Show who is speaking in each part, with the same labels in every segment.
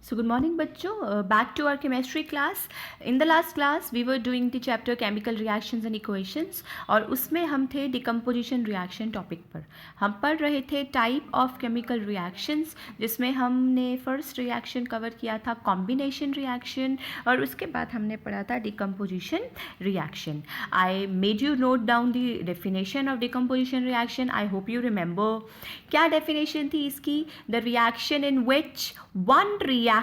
Speaker 1: So good morning बच्चों, back to our chemistry class. In the last class we were doing the chapter chemical reactions and equations और उसमें हम थे decomposition reaction topic पर. हम पढ़ रहे थे type of chemical reactions जिसमें हमने first reaction cover किया था combination reaction और उसके बाद हमने पढ़ा था decomposition reaction. I made you note down the definition of decomposition reaction. I hope you remember. क्या definition थी इसकी? The reaction in which one reactant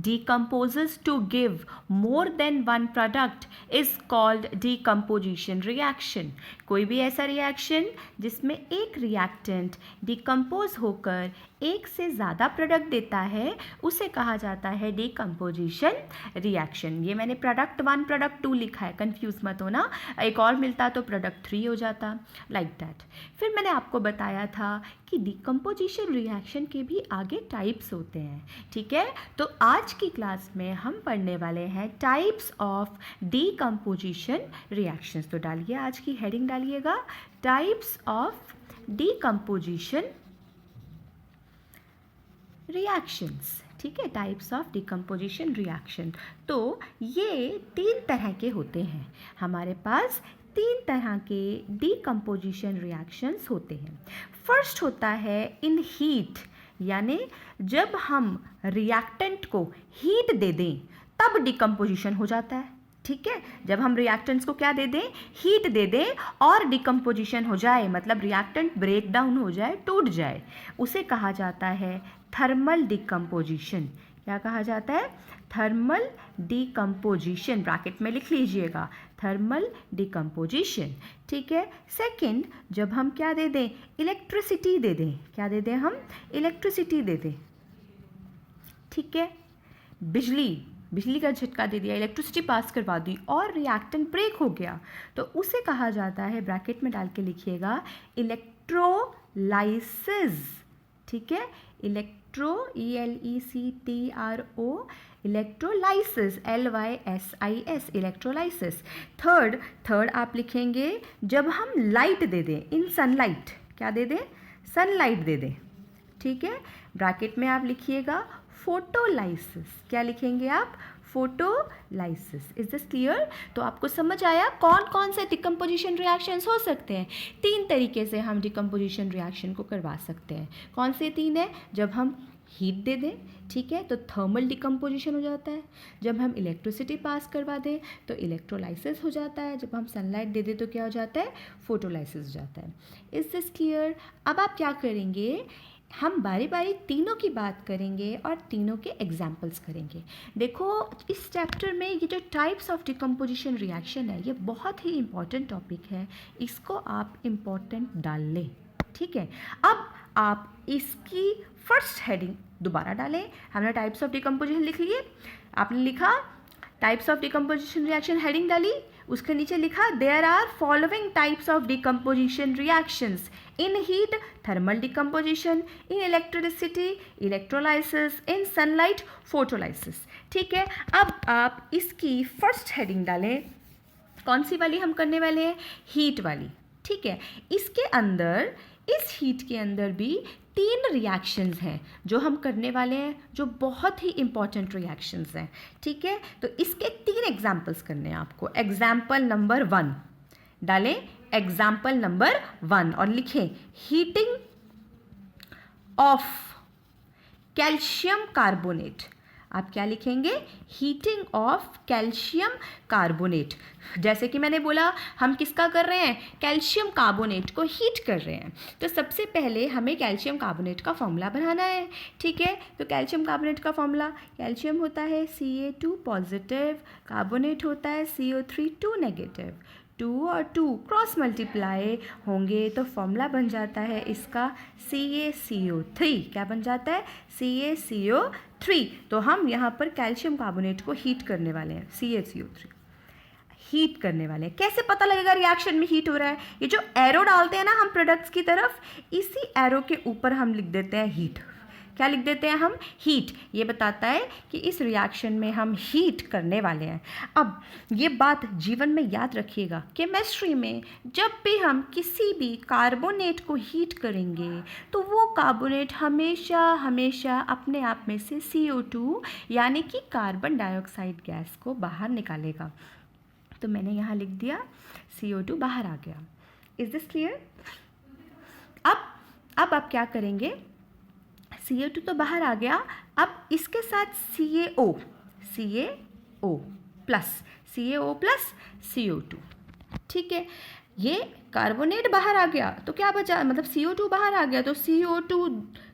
Speaker 1: decomposes to give more than one product is called decomposition reaction. कोई भी ऐसा reaction जिसमें एक reactant decompose होकर एक से ज़्यादा प्रोडक्ट देता है उसे कहा जाता है डिकम्पोजिशन रिएक्शन. ये मैंने प्रोडक्ट 1 प्रोडक्ट 2 लिखा है, कंफ्यूज मत होना. एक और मिलता तो प्रोडक्ट 3 हो जाता, लाइक दैट. फिर मैंने आपको बताया था कि डिकम्पोजिशन रिएक्शन के भी आगे टाइप्स होते हैं. ठीक है, तो आज की क्लास में हम पढ़ने वाले हैं टाइप्स ऑफ डिकम्पोजिशन रिएक्शंस. तो डालिए आज की हेडिंग, डालिएगा टाइप्स ऑफ डिकम्पोजिशन रिएक्शंस. ठीक है, टाइप्स ऑफ डिकम्पोजिशन रिएक्शन. तो ये 3 तरह के होते हैं. हमारे पास 3 तरह के डिकम्पोजिशन रिएक्शंस होते हैं. फर्स्ट होता है इन हीट, यानी जब हम रिएक्टेंट को हीट दे दें तब डिकम्पोजिशन हो जाता है. ठीक है, जब हम रिएक्टेंट्स को क्या दे दें, हीट दे दें और डिकम्पोजिशन हो जाए, मतलब रिएक्टेंट ब्रेक डाउन हो जाए, टूट जाए, उसे कहा जाता है थर्मल डिकम्पोजिशन. क्या कहा जाता है? Thermal decomposition. ब्रैकेट में लिख लीजिएगा, थर्मल डिकम्पोजिशन. ठीक है. सेकंड, जब हम क्या दे दें, इलेक्ट्रिसिटी दे दें. क्या दे दें हम? इलेक्ट्रिसिटी दे दें. ठीक है, बिजली का झटका दे दिया, इलेक्ट्रिसिटी पास करवा दी और रिएक्टेंट ब्रेक हो गया, तो उसे कहा जाता है, ब्रैकेट में डाल के लिखिएगा, इलेक्ट्रोलाइसिस. ठीक है, ELECTRO, electrolysis, LYSIS, electrolysis. Third आप लिखेंगे जब हम लाइट दे दें, इन सनलाइट. क्या दे दें? सनलाइट दे दें. ठीक है, ब्रैकेट में आप लिखिएगा फोटोलाइसिस. क्या लिखेंगे आप? फोटोलाइसिस. Is this clear? तो आपको समझ आया कौन कौन से डिकम्पोजिशन रिएक्शंस हो सकते हैं. 3 तरीके से हम डिकम्पोजिशन रिएक्शन को करवा सकते हैं. कौन से 3 है? जब हम हीट दे दें, ठीक है, तो थर्मल डिकम्पोजिशन हो जाता है. जब हम इलेक्ट्रिसिटी पास करवा दें तो इलेक्ट्रोलाइसिस हो जाता है. जब हम सनलाइट दे दें तो क्या हो जाता है? फोटोलाइसिस हो जाता है. Is this clear? अब आप क्या करेंगे, हम बारी बारी तीनों की बात करेंगे और तीनों के एग्जाम्पल्स करेंगे. देखो, इस चैप्टर में ये जो टाइप्स ऑफ डिकम्पोजिशन रिएक्शन है, ये बहुत ही इम्पॉर्टेंट टॉपिक है. इसको आप इम्पॉर्टेंट डाल लें. ठीक है, अब आप इसकी फर्स्ट हेडिंग दोबारा डालें. हमने टाइप्स ऑफ डिकम्पोजिशन लिख लिए, आपने लिखा types of decomposition reaction, heading डाली, उसके नीचे लिखा there are following types of decomposition reactions. In heat, thermal decomposition. In electricity, electrolysis. In sunlight, photolysis. ठीक है, अब आप इसकी फर्स्ट हेडिंग डालें. कौन सी वाली हम करने वाले हैं? हीट वाली. ठीक है, इसके अंदर, इस हीट के अंदर भी 3 रिएक्शंस हैं जो हम करने वाले हैं, जो बहुत ही इंपॉर्टेंट रिएक्शंस हैं. ठीक है, तो इसके 3 एग्जाम्पल्स करने हैं आपको. एग्जाम्पल नंबर 1 डालें, एग्जाम्पल नंबर 1 और लिखें हीटिंग ऑफ कैल्शियम कार्बोनेट. आप क्या लिखेंगे? Heating of calcium carbonate. जैसे कि मैंने बोला, हम किसका कर रहे हैं? कैल्शियम कार्बोनेट को हीट कर रहे हैं. तो सबसे पहले हमें कैल्शियम कार्बोनेट का फॉर्मूला बनाना है. ठीक है, तो कैल्शियम कार्बोनेट का फॉर्मूला, कैल्शियम होता है Ca2 पॉजिटिव, कार्बोनेट होता है CO3 2 नेगेटिव. 2 और 2 क्रॉस मल्टीप्लाई होंगे तो फॉर्मूला बन जाता है इसका CaCO3. क्या बन जाता है? CaCO3. तो हम यहाँ पर कैल्शियम कार्बोनेट को हीट करने वाले हैं, CaCO3 हीट करने वाले हैं. कैसे पता लगेगा रिएक्शन में हीट हो रहा है? ये जो एरो डालते हैं ना हम प्रोडक्ट्स की तरफ, इसी एरो के ऊपर हम लिख देते हैं हीट. क्या लिख देते हैं हम? हीट। ये बताता है कि इस रिएक्शन में हम हीट करने वाले हैं। अब ये बात जीवन में याद रखिएगा, केमिस्ट्री में जब भी हम किसी भी कार्बोनेट को हीट करेंगे तो वो कार्बोनेट हमेशा हमेशा अपने आप में से CO2 यानी कि कार्बन डाइऑक्साइड गैस को बाहर निकालेगा। तो मैंने यहाँ लिख दिया CO2 बाहर आ गया। Is this clear? अब आप क्या करेंगे? CO2 तो बाहर आ गया, अब इसके साथ CaO प्लस CO2, ठीक है। ये कार्बोनेट बाहर आ गया तो क्या बचा? मतलब CO2 बाहर आ गया तो CO2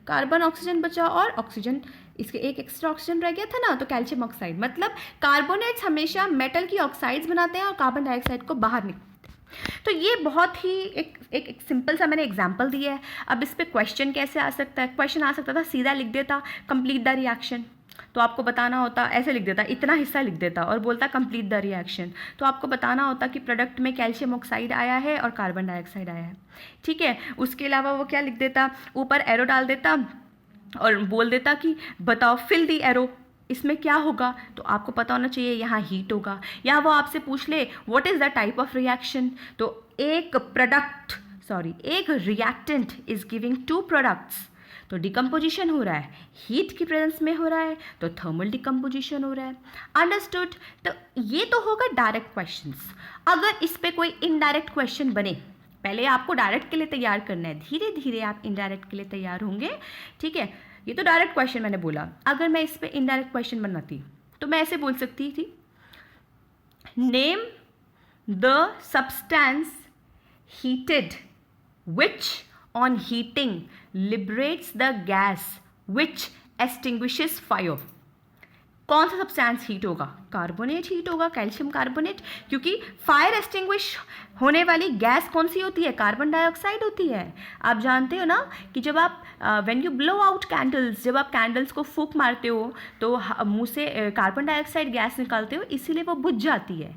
Speaker 1: कार्बन ऑक्सीजन बचा और ऑक्सीजन, इसके एक एक्स्ट्रा ऑक्सीजन रह गया था ना, तो कैल्शियम ऑक्साइड। मतलब कार्बोनेट्स हमेशा मेटल की ऑक्साइड्स बनाते हैं और कार्बन डाइऑक्साइड को बाहर निकालते हैं। तो ये बहुत ही एक सिंपल सा मैंने एग्जांपल दिया है। अब इस पे क्वेश्चन कैसे आ सकता है? क्वेश्चन आ सकता था सीधा लिख देता कंप्लीट द रिएक्शन, तो आपको बताना होता, ऐसे लिख देता, इतना हिस्सा लिख देता और बोलता कंप्लीट द रिएक्शन, तो आपको बताना होता कि प्रोडक्ट में कैल्शियम ऑक्साइड आया है और कार्बन डाइऑक्साइड आया है, ठीक है। उसके अलावा वो क्या लिख देता? ऊपर एरो डाल देता और बोल देता कि बताओ फिल दी एरो, इसमें क्या होगा? तो आपको पता होना चाहिए यहाँ हीट होगा। या वो आपसे पूछ ले what is the type of reaction, तो एक रिएक्टेंट इज गिविंग 2 प्रोडक्ट्स, तो डिकम्पोजिशन हो रहा है, हीट की प्रेजेंस में हो रहा है तो थर्मल डिकम्पोजिशन हो रहा है। अंडरस्टूड? तो ये तो होगा डायरेक्ट क्वेश्चंस। अगर इस पे कोई इनडायरेक्ट क्वेश्चन बने, पहले आपको डायरेक्ट के लिए तैयार करना है, धीरे धीरे आप इनडायरेक्ट के लिए तैयार होंगे, ठीक है। ये तो डायरेक्ट क्वेश्चन मैंने बोला। अगर मैं इस पे इनडायरेक्ट क्वेश्चन बनाती तो मैं ऐसे बोल सकती थी, name the substance heated which on heating liberates the gas which extinguishes fire. कौन सा सब्सटेंस हीट होगा? कार्बोनेट हीट होगा, कैल्शियम कार्बोनेट, क्योंकि फायर एक्सटिंग्विश होने वाली गैस कौन सी होती है? कार्बन डाइऑक्साइड होती है। आप जानते हो ना कि जब आप when you blow out candles, जब आप कैंडल्स को फूंक मारते हो तो मुंह से कार्बन डाइऑक्साइड गैस निकालते हो, इसीलिए वो बुझ जाती है।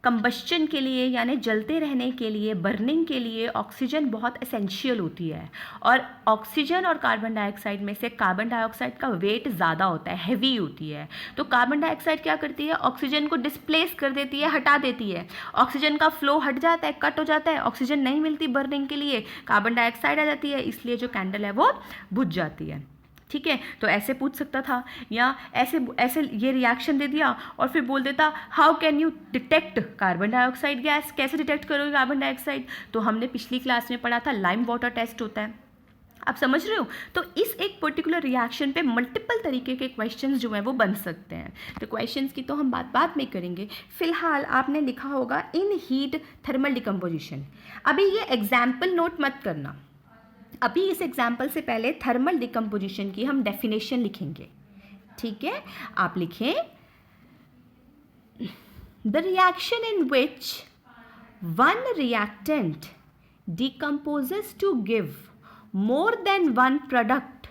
Speaker 1: कंबस्चन के लिए यानी जलते रहने के लिए, बर्निंग के लिए ऑक्सीजन बहुत एसेंशियल होती है, और ऑक्सीजन और कार्बन डाइऑक्साइड में से कार्बन डाइऑक्साइड का वेट ज़्यादा होता है, हैवी होती है। तो कार्बन डाइऑक्साइड क्या करती है? ऑक्सीजन को डिस्प्लेस कर देती है, हटा देती है। ऑक्सीजन का फ्लो हट जाता है, कट हो जाता है, ऑक्सीजन नहीं मिलती बर्निंग के लिए, कार्बन डाइऑक्साइड आ जाती है, इसलिए जो कैंडल है वो बुझ जाती है, ठीक है। तो ऐसे पूछ सकता था, या ऐसे ये रिएक्शन दे दिया और फिर बोल देता how can you detect carbon dioxide gas, कैसे डिटेक्ट करोगे कार्बन डाइऑक्साइड? तो हमने पिछली क्लास में पढ़ा था लाइम वाटर टेस्ट होता है, आप समझ रहे हो। तो इस एक पर्टिकुलर रिएक्शन पे मल्टीपल तरीके के क्वेश्चंस जो हैं वो बन सकते हैं। तो क्वेश्चंस की तो हम बात में करेंगे। फिलहाल आपने लिखा होगा इन हीट थर्मल डिकम्पोजिशन। अभी ये एग्जाम्पल नोट मत करना, अभी इस एग्जाम्पल से पहले थर्मल डिकम्पोजिशन की हम डेफिनेशन लिखेंगे, ठीक है। आप लिखें the reaction in which one reactant decomposes to give more than one product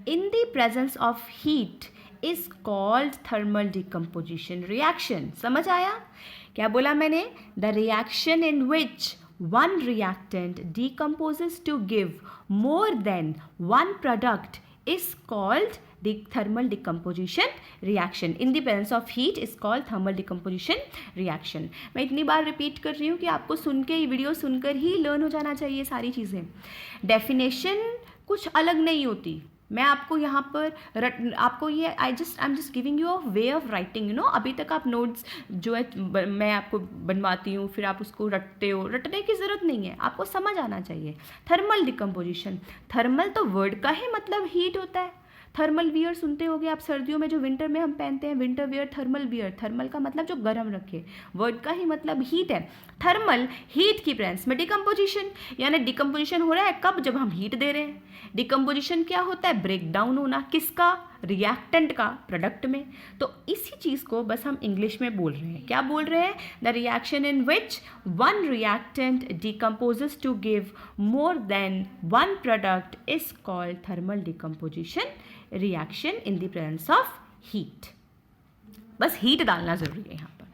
Speaker 1: in the presence of heat is called thermal decomposition reaction। समझ आया? क्या बोला मैंने? The reaction in which one reactant decomposes to give more than one product is called the thermal decomposition reaction in the presence of heat is called thermal decomposition reaction। मैं इतनी बार repeat कर रही हूँ कि आपको सुन के, वीडियो सुनकर ही learn हो जाना चाहिए सारी चीज़ें। डेफिनेशन कुछ अलग नहीं होती, मैं आपको यहाँ पर आपको ये I am just giving you a way of writing, you know. अभी तक आप नोट्स जो है मैं आपको बनवाती हूँ, फिर आप उसको रटते हो, रटने की ज़रूरत नहीं है, आपको समझ आना चाहिए। थर्मल डिकम्पोजिशन, थर्मल तो वर्ड का ही मतलब हीट होता है। थर्मल वियर सुनते होगे आप, सर्दियों में जो विंटर में हम पहनते हैं, winter wear, thermal wear. Thermal का मतलब जो गर्म रखे, वर्ड का ही मतलब हीट है। थर्मल हीट की प्रेजेंस में डिकम्पोजिशन, यानी डिकम्पोजिशन हो रहा है कब? जब हम हीट दे रहे हैं। डिकम्पोजिशन क्या होता है? ब्रेक डाउन होना, किसका? रिएक्टेंट का, प्रोडक्ट में। तो इसी चीज़ को बस हम इंग्लिश में बोल रहे हैं। क्या बोल रहे हैं? The reaction in which one reactant decomposes to give more than one product is called thermal decomposition reaction in the presence of heat. बस हीट डालना ज़रूरी है यहाँ पर,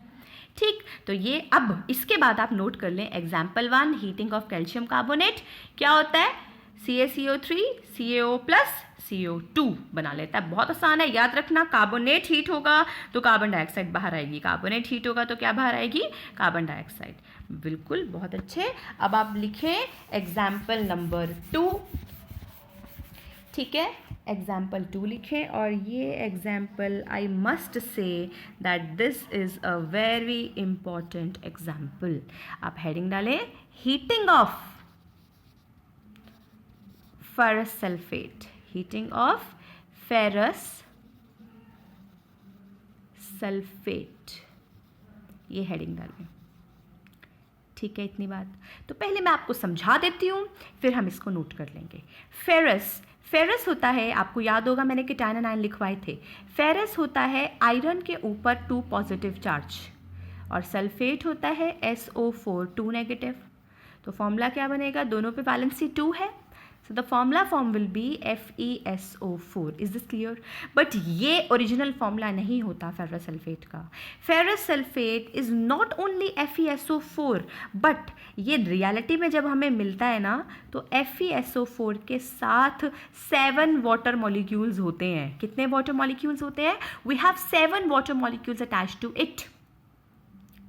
Speaker 1: ठीक। तो ये अब इसके बाद आप नोट कर लें example 1, heating of calcium carbonate. क्या होता है? CaCO3 CaO प्लस CO2 बना लेता है। बहुत आसान है, याद रखना। कार्बोनेट हीट होगा तो कार्बन डाइऑक्साइड बाहर आएगी, कार्बोनेट हीट होगा तो क्या बाहर आएगी? Carbon dioxide. बिल्कुल, बहुत अच्छे। अब आप लिखें एग्जाम्पल नंबर 2। ठीक है, एग्जाम्पल 2 लिखें, और ये example I must say that this is a very important example. आप हेडिंग डालें, heating of ferrous sulfate, heating of ferrous sulfate, ये हेडिंग डालें। ठीक है, इतनी बात। तो पहले मैं आपको समझा देती हूँ, फिर हम इसको नोट कर लेंगे। फेरस होता है, आपको याद होगा मैंने केटायन आयन लिखवाए थे। फेरस होता है आयरन के ऊपर 2 पॉजिटिव चार्ज, और सल्फेट होता है SO4 2 नेगेटिव। तो फॉर्मूला क्या बनेगा? दोनों पे वैलेंसी 2 है, so the formula form will be FeSO4. is this clear? But ये ओरिजिनल फॉर्मूला नहीं होता फेरस सल्फेट का। Ferrous sulphate is not only FeSO4, but ये रियलिटी में जब हमें मिलता है ना, तो FeSO4 के साथ 7 वाटर मॉलिक्यूल्स होते हैं। कितने वाटर मॉलिक्यूल्स होते हैं? We have 7 water molecules attached to it.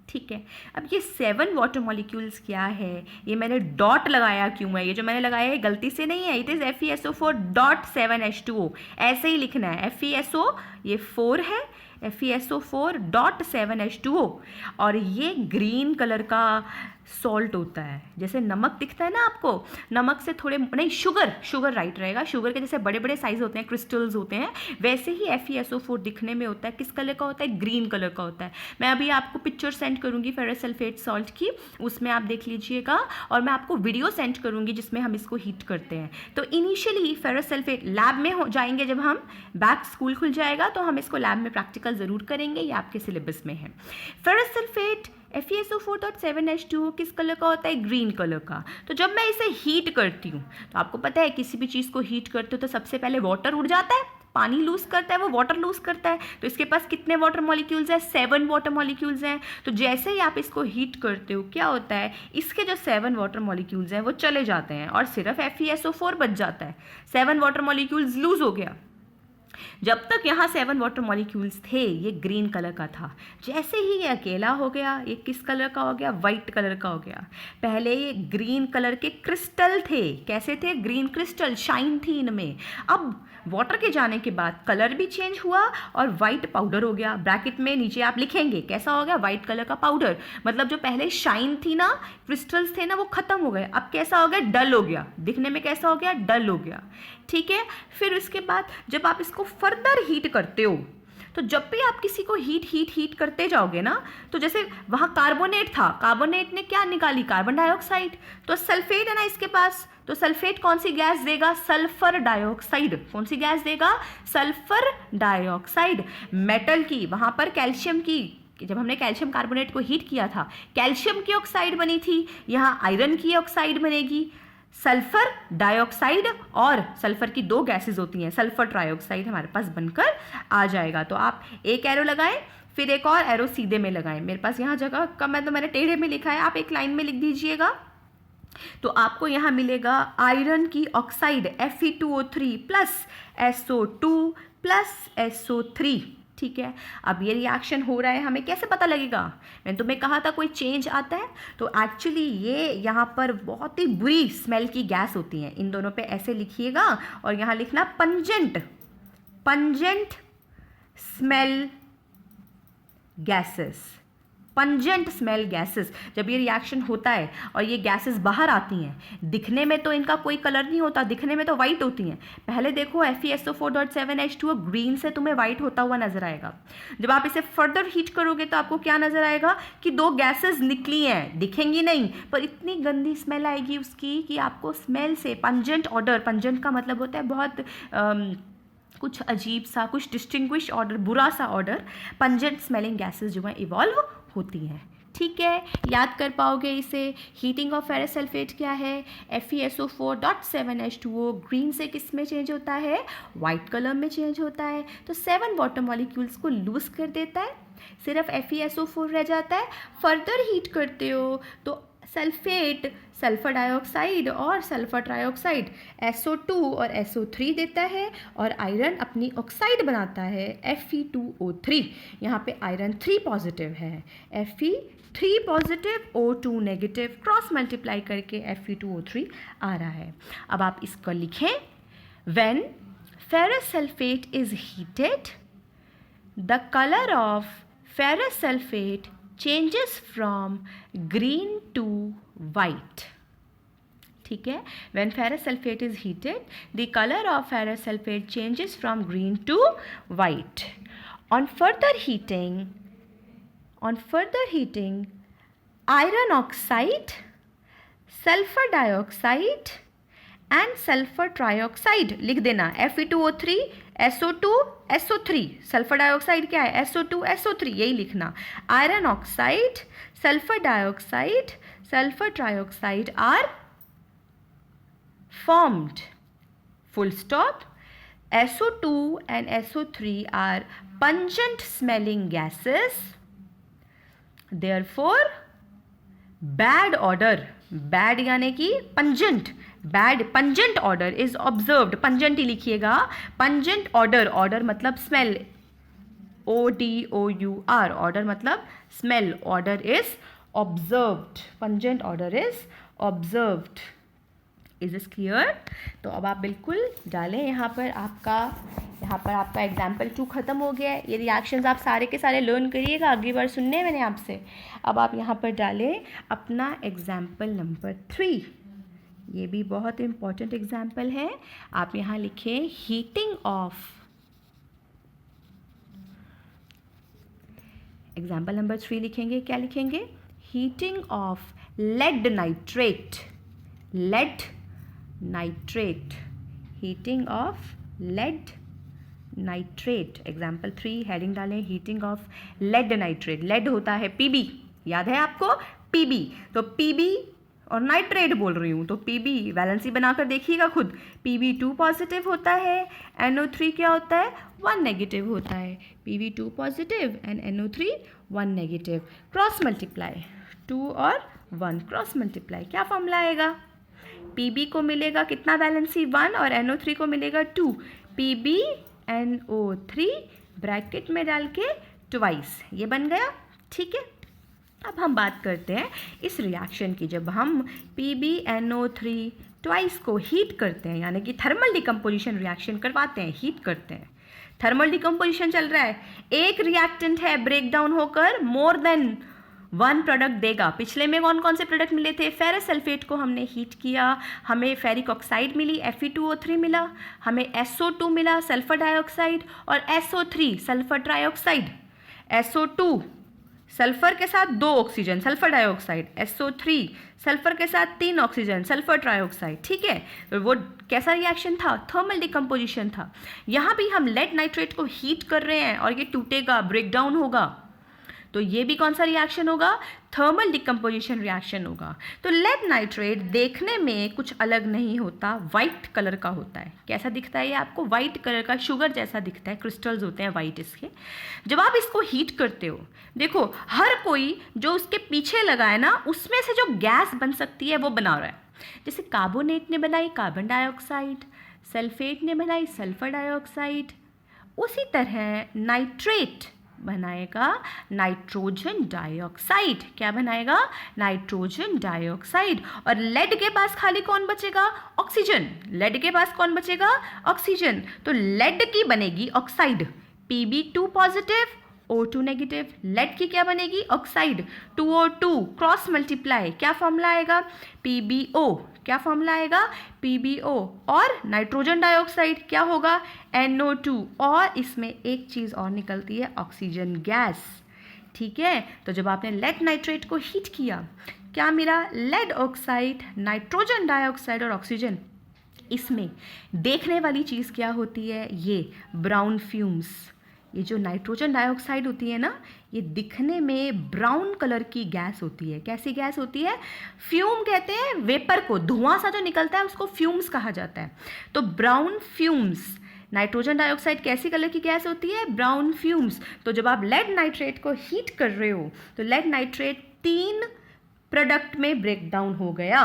Speaker 1: ठीक है, अब ये 7 वाटर मॉलिक्यूल्स क्या है? ये मैंने डॉट लगाया क्यों है? ये जो मैंने लगाया है गलती से नहीं है, इट इज़ FeSO4.7H2O। ऐसे ही लिखना है, FeSO ये 4 है, FeSO4.7H2O, और ये ग्रीन कलर का सॉल्ट होता है। जैसे नमक दिखता है ना आपको, नमक से थोड़े नहीं, शुगर राइट रहेगा। शुगर के जैसे बड़े बड़े साइज होते हैं, क्रिस्टल्स होते हैं, वैसे ही FeSO4 दिखने में होता है। किस कलर का होता है? ग्रीन कलर का होता है। मैं अभी आपको पिक्चर सेंड करूंगी फेरस सल्फेट सॉल्ट की, उसमें आप देख लीजिएगा, और मैं आपको वीडियो सेंड करूंगी जिसमें हम इसको हीट करते हैं। तो इनिशियली फेरस सल्फेट लैब में हो जाएंगे, जब हम बैक स्कूल खुल जाएगा तो हम इसको लैब में प्रैक्टिकल ज़रूर करेंगे, ये आपके सिलेबस में है। फेरस सल्फेट FeSO4.7H2O किस कलर का होता है? ग्रीन कलर का। तो जब मैं इसे हीट करती हूँ, तो आपको पता है किसी भी चीज़ को हीट करते हो तो सबसे पहले वाटर उड़ जाता है, पानी लूज करता है, वो वाटर लूज करता है। तो इसके पास कितने वाटर मॉलिक्यूल्स हैं? 7 वाटर मॉलिक्यूल्स हैं। तो जैसे ही आप इसको हीट करते हो, क्या होता है? इसके जो 7 वाटर मॉलिक्यूल्स हैं वो चले जाते हैं, और सिर्फ FeSO4 बच जाता है। 7 वाटर मॉलिक्यूल्स लूज हो गया। जब तक यहाँ 7 वाटर मॉलिक्यूल्स थे, ये ग्रीन कलर का था। जैसे ही ये अकेला हो गया, ये किस कलर का हो गया? वाइट कलर का हो गया। पहले ये ग्रीन कलर के क्रिस्टल थे। कैसे थे? ग्रीन क्रिस्टल, शाइन थी इनमें। अब वाटर के जाने के बाद कलर भी चेंज हुआ और वाइट पाउडर हो गया। ब्रैकेट में नीचे आप लिखेंगे कैसा हो गया? वाइट कलर का पाउडर। मतलब जो पहले शाइन थी ना, क्रिस्टल्स थे ना, वो खत्म हो गए। अब कैसा हो गया? डल हो गया। दिखने में कैसा हो गया? डल हो गया। ठीक है, फिर उसके बाद जब आप इसको फर्दर हीट करते हो, तो जब भी आप किसी को हीट करते जाओगे ना, तो जैसे वहाँ कार्बोनेट था, कार्बोनेट ने क्या निकाली? Carbon dioxide. तो सल्फेट है ना इसके पास, तो सल्फेट कौन सी गैस देगा? Sulphur dioxide. कौन सी गैस देगा? Sulphur dioxide. मेटल की, वहाँ पर कैल्शियम की, जब हमने कैल्शियम कार्बोनेट को हीट किया था, कैल्शियम की ऑक्साइड बनी थी, यहाँ आयरन की ऑक्साइड बनेगी। सल्फर डाइऑक्साइड और सल्फर की 2 गैसेस होती हैं, सल्फर ट्राइऑक्साइड हमारे पास बनकर आ जाएगा। तो आप एक एरो लगाएं, फिर एक और एरो सीधे में लगाएं। मेरे पास यहाँ जगह कम है तो मैंने टेढ़े में लिखा है, आप एक लाइन में लिख दीजिएगा। तो आपको यहाँ मिलेगा आयरन की oxide Fe2O3 plus SO2 plus SO3। ठीक है, अब ये रिएक्शन हो रहा है, हमें कैसे पता लगेगा? मैंने तुम्हें कहा था कोई चेंज आता है, तो एक्चुअली ये यहाँ पर बहुत ही बुरी स्मेल की गैस होती है। इन दोनों पे ऐसे लिखिएगा, और यहाँ लिखना pungent smell gases, pungent smell gases. जब ये रिएक्शन होता है और ये गैसेस बाहर आती हैं, दिखने में तो इनका कोई कलर नहीं होता, दिखने में तो वाइट होती हैं। पहले देखो FeSO4.7H2O ग्रीन से तुम्हें वाइट होता हुआ नजर आएगा। जब आप इसे फर्दर हीट करोगे तो आपको क्या नजर आएगा? कि 2 गैसेस निकली हैं, दिखेंगी नहीं पर इतनी गंदी स्मेल आएगी उसकी कि आपको स्मेल से पंजेंट ऑर्डर, पंजेंट का मतलब होता है बहुत कुछ अजीब सा, कुछ डिस्टिंग्विश ऑर्डर, बुरा सा ऑर्डर, पंजेंट स्मेलिंग गैसेस जो है इवॉल्व होती हैं। ठीक है, याद कर पाओगे इसे। हीटिंग ऑफ फेरस सल्फेट क्या है? FeSO4.7H2O ग्रीन से किस में चेंज होता है? वाइट कलर में चेंज होता है। तो 7 वाटर मॉलिक्यूल्स को लूज कर देता है, सिर्फ FeSO4 रह जाता है। फर्दर हीट करते हो तो सल्फेट सल्फर डाइऑक्साइड और सल्फर ट्राइऑक्साइड SO2 और SO3 देता है और आयरन अपनी ऑक्साइड बनाता है Fe2O3। यहाँ पे आयरन 3 पॉजिटिव है, Fe3 positive O2 negative, cross multiply करके Fe2O3 आ रहा है। अब आप इसको लिखें, when ferrous sulphate is heated the colour of ferrous sulphate changes from green to white। ठीक है, when ferrous sulfate is heated the color of ferrous sulfate changes from green to white। on further heating iron oxide, sulfur dioxide and sulfur trioxide लिख देना, Fe2O3 SO2 SO3, sulphur dioxide क्या है SO2 SO3, यही लिखना। Iron oxide, sulphur dioxide, sulphur trioxide are formed, full stop। SO2 and SO3 are pungent smelling gases, therefore bad odor, bad यानी कि pungent, bad pungent order is observed, pungent ही लिखिएगा, pungent order, order मतलब smell, ODOUR, order मतलब smell, order is observed, pungent order is observed. Is is clear? तो अब आप बिल्कुल डालें यहाँ पर आपका एग्जाम्पल 2 खत्म हो गया है। ये रिएक्शंस आप सारे के सारे लर्न करिएगा, अगली बार सुनने मैंने आपसे। अब आप यहाँ पर डालें अपना एग्जाम्पल नंबर 3, ये भी बहुत इम्पॉर्टेंट एग्जाम्पल है। आप यहाँ लिखें हीटिंग ऑफ, एग्जाम्पल नंबर 3 लिखेंगे, क्या लिखेंगे? Heating of lead nitrate, lead nitrate, heating of lead nitrate. Example 3 heading डालें heating of lead nitrate. Lead होता है Pb, याद है आपको Pb, तो Pb और नाइट्रेट बोल रही हूँ, तो Pb वैलेंसी बनाकर देखिएगा खुद, Pb2 पॉजिटिव होता है, NO3 क्या होता है 1 नेगेटिव होता है, Pb2 positive and NO3 1 negative, cross multiply 2 और 1 क्रॉस मल्टीप्लाई, क्या फॉर्मूला आएगा? Pb को मिलेगा कितना वैलेंसी 1 और NO3 को मिलेगा 2, PbNO3 ब्रैकेट में डाल के ट्वाइस, ये बन गया। ठीक है, अब हम बात करते हैं इस रिएक्शन की। जब हम PbNO3 ट्वाइस को हीट करते हैं, यानी कि थर्मल डिकम्पोजिशन रिएक्शन करवाते हैं, हीट करते हैं, थर्मल डिकम्पोजिशन चल रहा है, एक रिएक्टेंट है ब्रेक डाउन होकर मोर देन 1 प्रोडक्ट देगा। पिछले में कौन कौन से प्रोडक्ट मिले थे? फेरस सल्फेट को हमने हीट किया, हमें फेरिक ऑक्साइड मिली, Fe2O3 मिला, हमें SO2 मिला सल्फर डाइऑक्साइड, और SO3 sulphur trioxide, SO2 sulphur के साथ 2 oxygen sulphur dioxide, SO3 sulphur के साथ 3 ऑक्सीजन सल्फर ट्राइऑक्साइड। ठीक है, तो वो कैसा रिएक्शन था? थर्मल डिकम्पोजिशन था। यहाँ भी हम लेड नाइट्रेट को हीट कर रहे हैं और ये टूटेगा, ब्रेक डाउन होगा, तो ये भी कौन सा रिएक्शन होगा? थर्मल डिकम्पोजिशन रिएक्शन होगा। तो लेड नाइट्रेट देखने में कुछ अलग नहीं होता, वाइट कलर का होता है। कैसा दिखता है ये आपको? वाइट कलर का, शुगर जैसा दिखता है, क्रिस्टल्स होते हैं वाइट इसके। जब आप इसको हीट करते हो, देखो हर कोई जो उसके पीछे लगा है ना, उसमें से जो गैस बन सकती है वो बना रहा है। जैसे कार्बोनेट ने बनाई कार्बन डाइऑक्साइड, सल्फेट ने बनाई सल्फर डाइऑक्साइड, उसी तरह नाइट्रेट बनाएगा नाइट्रोजन डाइऑक्साइड। क्या बनाएगा? Nitrogen dioxide. और लेड के पास खाली कौन बचेगा? ऑक्सीजन। लेड के पास कौन बचेगा? ऑक्सीजन। तो लेड की बनेगी oxide, Pb2 positive O2 negative. Lead की क्या बनेगी? ऑक्साइड, 2O2 क्रॉस मल्टीप्लाई, क्या फॉर्मूला आएगा? PbO। क्या फॉर्मूला आएगा? PbO। और नाइट्रोजन डाइऑक्साइड क्या होगा? NO2। और इसमें एक चीज़ और निकलती है, ऑक्सीजन गैस। ठीक है, तो जब आपने लेड नाइट्रेट को हीट किया, क्या मिला? लेड ऑक्साइड, नाइट्रोजन डाइऑक्साइड और ऑक्सीजन। इसमें देखने वाली चीज़ क्या होती है? ये ब्राउन फ्यूम्स। ये जो नाइट्रोजन डाइऑक्साइड होती है ना, ये दिखने में ब्राउन कलर की गैस होती है। कैसी गैस होती है? फ्यूम कहते हैं वेपर को, धुआं सा जो निकलता है उसको फ्यूम्स कहा जाता है। तो ब्राउन फ्यूम्स, नाइट्रोजन डाइऑक्साइड कैसी कलर की गैस होती है? Brown fumes. तो जब आप लेड नाइट्रेट को हीट कर रहे हो, तो लेड नाइट्रेट 3 प्रोडक्ट में ब्रेक डाउन हो गया।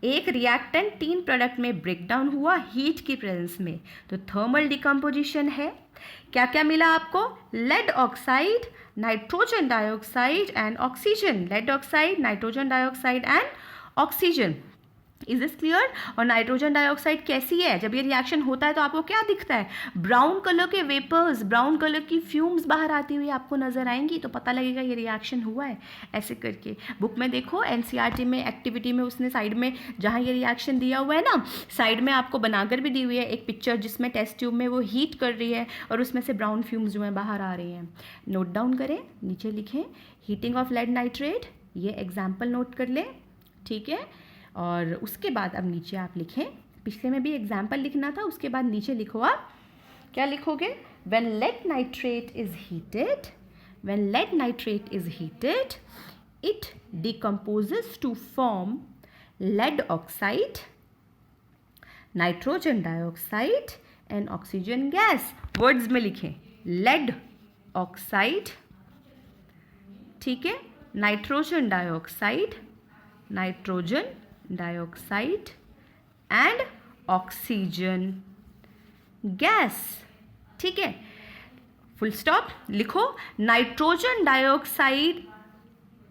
Speaker 1: एक रिएक्टेंट 3 प्रोडक्ट में ब्रेक डाउन हुआ हीट की प्रेजेंस में, तो थर्मल डिकम्पोजिशन है। क्या क्या मिला आपको? Lead oxide, nitrogen dioxide and oxygen. Lead oxide, nitrogen dioxide and oxygen. Is this clear? और नाइट्रोजन डाइऑक्साइड कैसी है? जब ये रिएक्शन होता है तो आपको क्या दिखता है? ब्राउन कलर के वेपर्स, ब्राउन कलर की फ्यूम्स बाहर आती हुई आपको नजर आएंगी, तो पता लगेगा ये रिएक्शन हुआ है। ऐसे करके बुक में देखो, एनसीईआरटी में एक्टिविटी में उसने साइड में जहाँ ये रिएक्शन दिया हुआ है ना, साइड में आपको बनाकर भी दी हुई है एक पिक्चर, जिसमें टेस्ट ट्यूब में वो हीट कर रही है और उसमें से ब्राउन फ्यूम्स जो है बाहर आ रही हैं। नोट डाउन करें, नीचे लिखें हीटिंग ऑफ लेड नाइट्रेट, ये एग्जाम्पल नोट कर लें, ठीक है। और उसके बाद अब नीचे आप लिखें, पिछले में भी एग्जाम्पल लिखना था, उसके बाद नीचे लिखो आप, क्या लिखोगे? When lead nitrate is heated, when lead nitrate is heated it decomposes to form lead oxide, nitrogen dioxide and oxygen gas. Words में लिखें, लेड ऑक्साइड, ठीक है, nitrogen dioxide, nitrogen dioxide and oxygen gas, ठीक है। Full stop लिखो। Nitrogen dioxide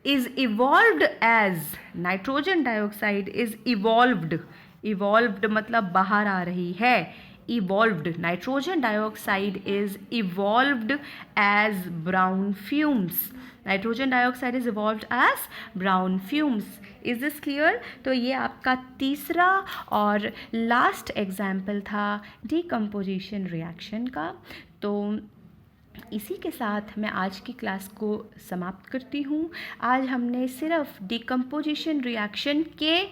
Speaker 1: is evolved as, nitrogen dioxide is evolved, evolved मतलब बाहर आ रही है, evolved, nitrogen dioxide is evolved as brown fumes, nitrogen dioxide is evolved as brown fumes. Is this clear? तो ये आपका तीसरा और लास्ट एग्जाम्पल था डिकम्पोजिशन रिएक्शन का। तो इसी के साथ मैं आज की क्लास को समाप्त करती हूँ। आज हमने सिर्फ डिकम्पोजिशन रिएक्शन के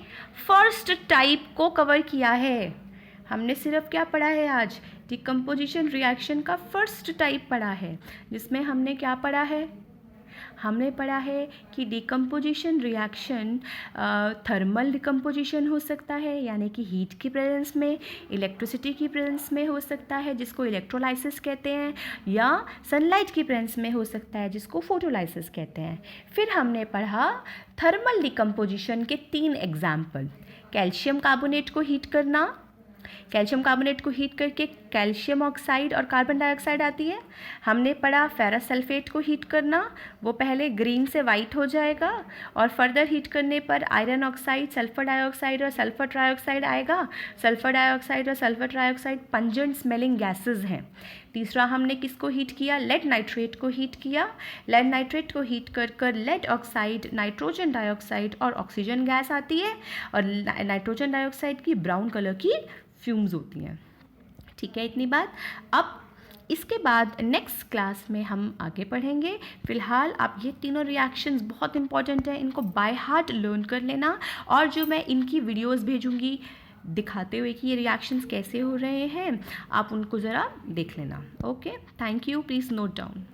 Speaker 1: फर्स्ट टाइप को कवर किया है। हमने सिर्फ क्या पढ़ा है आज? डिकम्पोजिशन रिएक्शन का फर्स्ट टाइप पढ़ा है, जिसमें हमने क्या पढ़ा है? हमने पढ़ा है कि डिकम्पोजिशन रिएक्शन थर्मल डिकम्पोजिशन हो सकता है, यानी कि हीट की प्रेजेंस में, इलेक्ट्रिसिटी की प्रेजेंस में हो सकता है जिसको इलेक्ट्रोलाइसिस कहते हैं, या सनलाइट की प्रेजेंस में हो सकता है जिसको फोटोलाइसिस कहते हैं। फिर हमने पढ़ा थर्मल डिकम्पोजिशन के 3 एग्जाम्पल। कैल्शियम कार्बोनेट को हीट करना, कैल्शियम कार्बोनेट को हीट करके कैल्शियम ऑक्साइड और कार्बन डाइऑक्साइड आती है। हमने पढ़ा फेरस सल्फेट को हीट करना, वो पहले ग्रीन से वाइट हो जाएगा और फर्दर हीट करने पर आयरन ऑक्साइड, सल्फर डाइऑक्साइड और सल्फर ट्राइऑक्साइड आएगा। सल्फर डाइऑक्साइड और sulphur trioxide pungent smelling gases हैं। तीसरा हमने किसको हीट किया? लेड नाइट्रेट को हीट किया। लेड नाइट्रेट को हीट कर कर लेड ऑक्साइड, नाइट्रोजन डाइऑक्साइड और ऑक्सीजन गैस आती है, और नाइट्रोजन डाइऑक्साइड की ब्राउन कलर की फ्यूम्स होती हैं। ठीक है, इतनी बात। अब इसके बाद नेक्स्ट क्लास में हम आगे पढ़ेंगे। फिलहाल आप ये तीनों रिएक्शंस बहुत इंपॉर्टेंट हैं, इनको बाय हार्ट लर्न कर लेना, और जो मैं इनकी वीडियोस भेजूंगी दिखाते हुए कि ये रिएक्शंस कैसे हो रहे हैं, आप उनको ज़रा देख लेना। Okay, thank you, please note down.